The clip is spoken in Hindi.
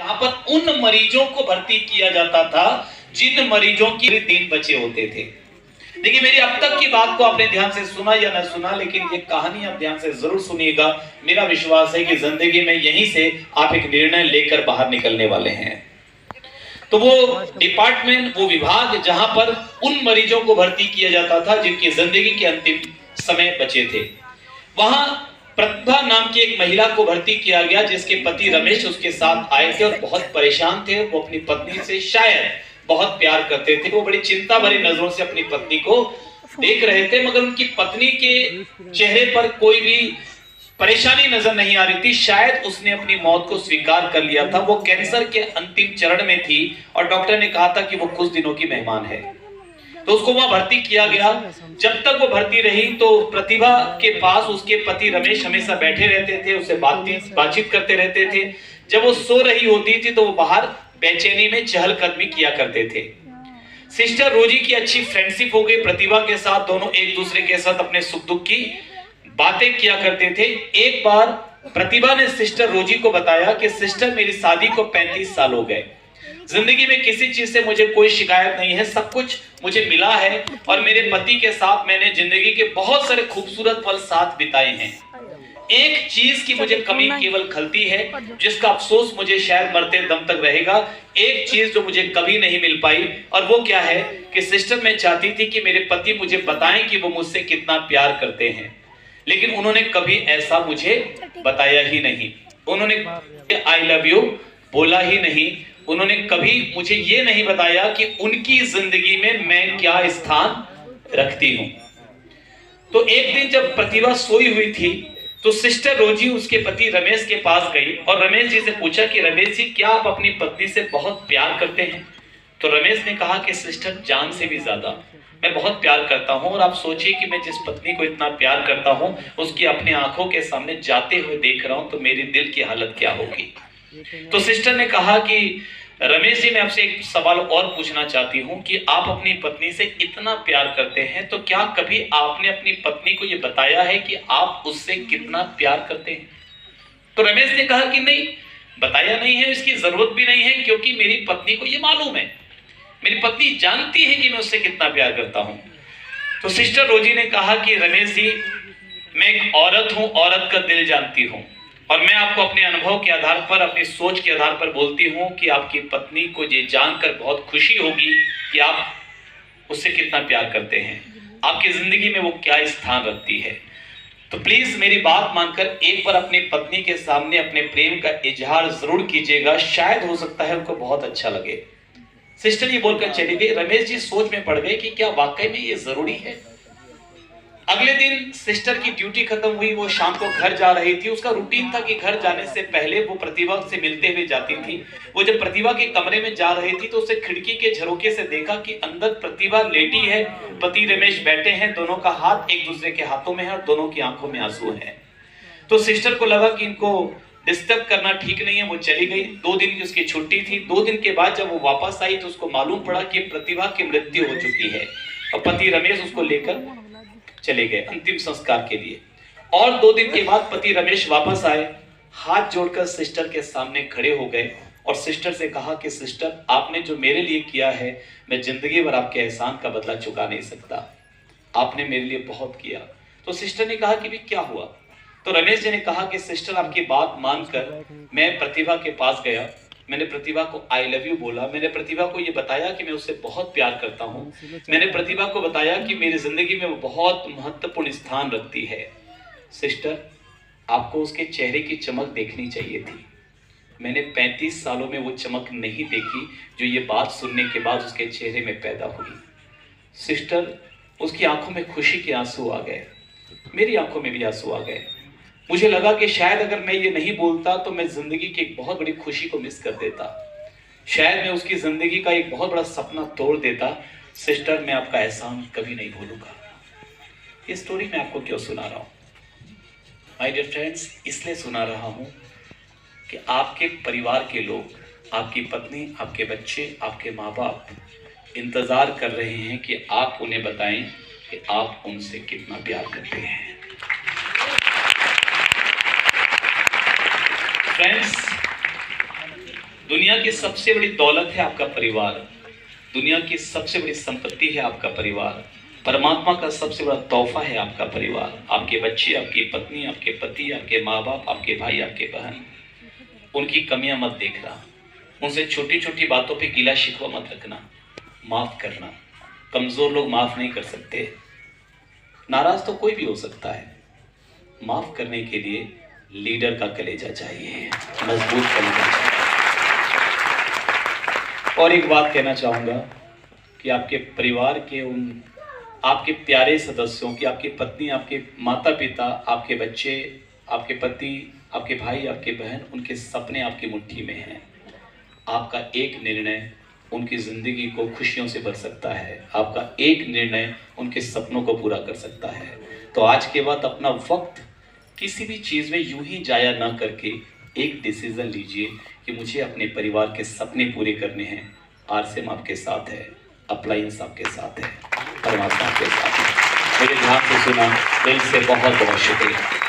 जहां पर उन मरीजों को भर्ती किया जाता था जिन मरीजों की दिन बचे होते थे। देखिए, मेरी अब तक की बात को आपने ध्यान से सुना या ना सुना, लेकिन ये कहानी आप ध्यान से जरूर सुनिएगा। मेरा विश्वास है कि जिंदगी में यहीं से आप एक निर्णय लेकर बाहर निकलने वाले हैं। तो वो डिपार्टमेंट, वो विभाग जहां पर उन मरीजों को भर्ती किया जाता था जिनकी जिंदगी के अंतिम समय बचे थे, वहां प्रतिभा नाम की एक महिला को भर्ती किया गया जिसके पति रमेश उसके साथ आए थे और बहुत परेशान थे। वो अपनी पत्नी से शायद बहुत प्यार करते थे। वो बड़ी चिंता भरी नजरों से अपनी पत्नी को देख रहे थे, मगर उनकी पत्नी के चेहरे पर कोई भी परेशानी नजर नहीं आ रही थी। शायद उसने अपनी मौत को स्वीकार कर लिया था। वो कैंसर के अंतिम चरण में थी और डॉक्टर ने कहा था कि वो कुछ दिनों की मेहमान है, तो उसको वहां भर्ती किया गया। जब तक वो भर्ती रही तो प्रतिभा के पास उसके पति रमेश हमेशा बैठे रहते थे, उससे बातचीत करते रहते थे। जब वो सो रही होती थी तो वो बाहर बेचैनी में चहलकदमी किया करते थे। सिस्टर रोजी की अच्छी फ्रेंडशिप हो गई प्रतिभा के साथ। दोनों एक दूसरे के साथ अपने सुख दुख की बातें किया करते थे। एक बार प्रतिभा ने सिस्टर रोजी को बताया कि सिस्टर, मेरी शादी को 35 साल हो गए, जिंदगी में किसी चीज से मुझे कोई शिकायत नहीं है, सब कुछ मुझे मिला है और मेरे पति के साथ मैंने जिंदगी के बहुत सारे खूबसूरत पल साथ बिताए हैं। एक चीज की मुझे कमी केवल खलती है, जिसका अफसोस मुझे शायद मरते दम तक रहेगा। एक चीज जो मुझे कभी नहीं मिल पाई, और वो क्या है कि सिस्टर, मैं चाहती थी कि मेरे पति मुझे बताएं कि वो मुझसे कितना प्यार करते हैं, लेकिन उन्होंने कभी ऐसा मुझे बताया ही नहीं। उन्होंने आई लव यू बोला ही नहीं। उन्होंने कभी मुझे ये नहीं बताया कि उनकी जिंदगी में मैं क्या स्थान रखती हूं। तो एक दिन जब प्रतिभा सोई हुई थी तो सिस्टर रोजी उसके पति रमेश के पास गई और रमेश जी से पूछा कि रमेश जी, क्या आप अपनी पत्नी से बहुत प्यार करते हैं? तो रमेश ने कहा कि सिस्टर, जान से भी ज्यादा मैं बहुत प्यार करता हूं, और आप सोचिए कि मैं जिस पत्नी को इतना प्यार करता हूं उसकी अपने आंखों के सामने जाते हुए देख रहा हूं तो मेरे दिल की हालत क्या होगी। तो सिस्टर ने कहा कि रमेश जी, मैं आपसे एक सवाल और पूछना चाहती हूं कि आप अपनी पत्नी से इतना प्यार करते हैं तो क्या कभी आपने अपनी पत्नी को यह बताया है कि आप उससे कितना प्यार करते हैं? तो रमेश ने कहा कि नहीं, बताया नहीं है, इसकी जरूरत भी नहीं है, क्योंकि मेरी पत्नी को यह मालूम है, मेरी पत्नी जानती है कि मैं उससे कितना प्यार करता हूं। तो सिस्टर रोजी ने कहा कि रमेश जी, मैं एक औरत हूं, औरत का दिल जानती हूं, और मैं आपको अपने अनुभव के आधार पर, अपनी सोच के आधार पर बोलती हूं कि आपकी पत्नी को ये जानकर बहुत खुशी होगी कि आप उससे कितना प्यार करते हैं, आपकी जिंदगी में वो क्या स्थान रखती है। तो प्लीज मेरी बात मानकर एक बार अपनी पत्नी के सामने अपने प्रेम का इजहार जरूर कीजिएगा, शायद हो सकता है उनको बहुत अच्छा लगे। सिस्टर ये बोलकर चली गई। रमेश जी सोच में पड़ गए कि क्या वाकई में ये जरूरी है। अगले दिन सिस्टर की ड्यूटी खत्म हुई, वो शाम को घर जा रही थी। उसका रूटीन था कि घर जाने से पहले वो प्रतिभा से मिलते हुए जाती थी। वो जब प्रतिभा के कमरे में जा रही थी तो उसे खिड़की के झरोके से देखा कि अंदर प्रतिभा लेटी है, पति रमेश बैठे हैं, दोनों का हाथ एक दूसरे के हाथों में है और दोनों की आंखों में आंसू है। तो सिस्टर को लगा कि इनको डिस्टर्ब करना ठीक नहीं है, वो चली गई। 2 दिन की उसकी छुट्टी थी। 2 दिन के बाद जब वो वापस आई तो उसको मालूम पड़ा कि प्रतिभा की मृत्यु हो चुकी है और पति रमेश उसको लेकर चले गए अंतिम संस्कार के लिए। और 2 दिन के बाद पति रमेश वापस आए, हाथ जोड़कर सिस्टर के सामने खड़े हो गए और सिस्टर से कहा कि सिस्टर, आपने जो मेरे लिए किया है, मैं जिंदगी भर आपके एहसान का बदला चुका नहीं सकता, आपने मेरे लिए बहुत किया। तो सिस्टर ने कहा कि भी क्या हुआ? तो रमेश जी ने कहा कि सिस्टर, आपकी बात मानकर मैं प्रतिभा के पास गया, मैंने प्रतिभा को आई लव यू बोला, मैंने प्रतिभा को ये बताया कि मैं उससे बहुत प्यार करता हूँ, मैंने प्रतिभा को बताया कि मेरी जिंदगी में वो बहुत महत्वपूर्ण स्थान रखती है। सिस्टर, आपको उसके चेहरे की चमक देखनी चाहिए थी, मैंने 35 सालों में वो चमक नहीं देखी जो ये बात सुनने के बाद उसके चेहरे में पैदा हुई। सिस्टर, उसकी आंखों में खुशी के आंसू आ गए, मेरी आंखों में भी आंसू आ गए। मुझे लगा कि शायद अगर मैं ये नहीं बोलता तो मैं जिंदगी की एक बहुत बड़ी खुशी को मिस कर देता, शायद मैं उसकी जिंदगी का एक बहुत बड़ा सपना तोड़ देता। सिस्टर, मैं आपका एहसान कभी नहीं भूलूंगा। ये स्टोरी मैं आपको क्यों सुना रहा हूं माय डियर फ्रेंड्स? इसलिए सुना रहा हूं कि आपके परिवार के लोग, आपकी पत्नी, आपके बच्चे, आपके माँ बाप इंतजार कर रहे हैं कि आप उन्हें बताएं कि आप उनसे कितना प्यार करते हैं। फ्रेंड्स, दुनिया की सबसे बड़ी दौलत है आपका परिवार, दुनिया की सबसे बड़ी संपत्ति है आपका परिवार, परमात्मा का सबसे बड़ा तोहफा है आपका परिवार। आपके बच्चे, आपकी पत्नी, आपके पति, आपके माँ बाप, आपके भाई, आपके बहन, उनकी कमियां मत देखना, उनसे छोटी छोटी बातों पे गिला शिकवा मत रखना, माफ करना। कमजोर लोग माफ नहीं कर सकते, नाराज तो कोई भी हो सकता है। माफ करने के लिए लीडर का कलेजा चाहिए, मजबूत कलेजा चाहिए। और एक बात कहना चाहूंगा कि आपके परिवार के उन आपके प्यारे सदस्यों की, आपकी पत्नी, आपके माता पिता, आपके बच्चे, आपके पति, आपके भाई, आपके बहन, उनके सपने आपकी मुट्ठी में हैं। आपका एक निर्णय उनकी जिंदगी को खुशियों से भर सकता है, आपका एक निर्णय उनके सपनों को पूरा कर सकता है। तो आज के बाद अपना वक्त किसी भी चीज़ में यूं ही जाया ना करके एक डिसीजन लीजिए कि मुझे अपने परिवार के सपने पूरे करने हैं। आरसीएम आपके साथ है, अप्लायंस आपके साथ है, परमात्मा आपके साथ है। मेरे ध्यान से सुना, दिल से बहुत बहुत शुक्रिया।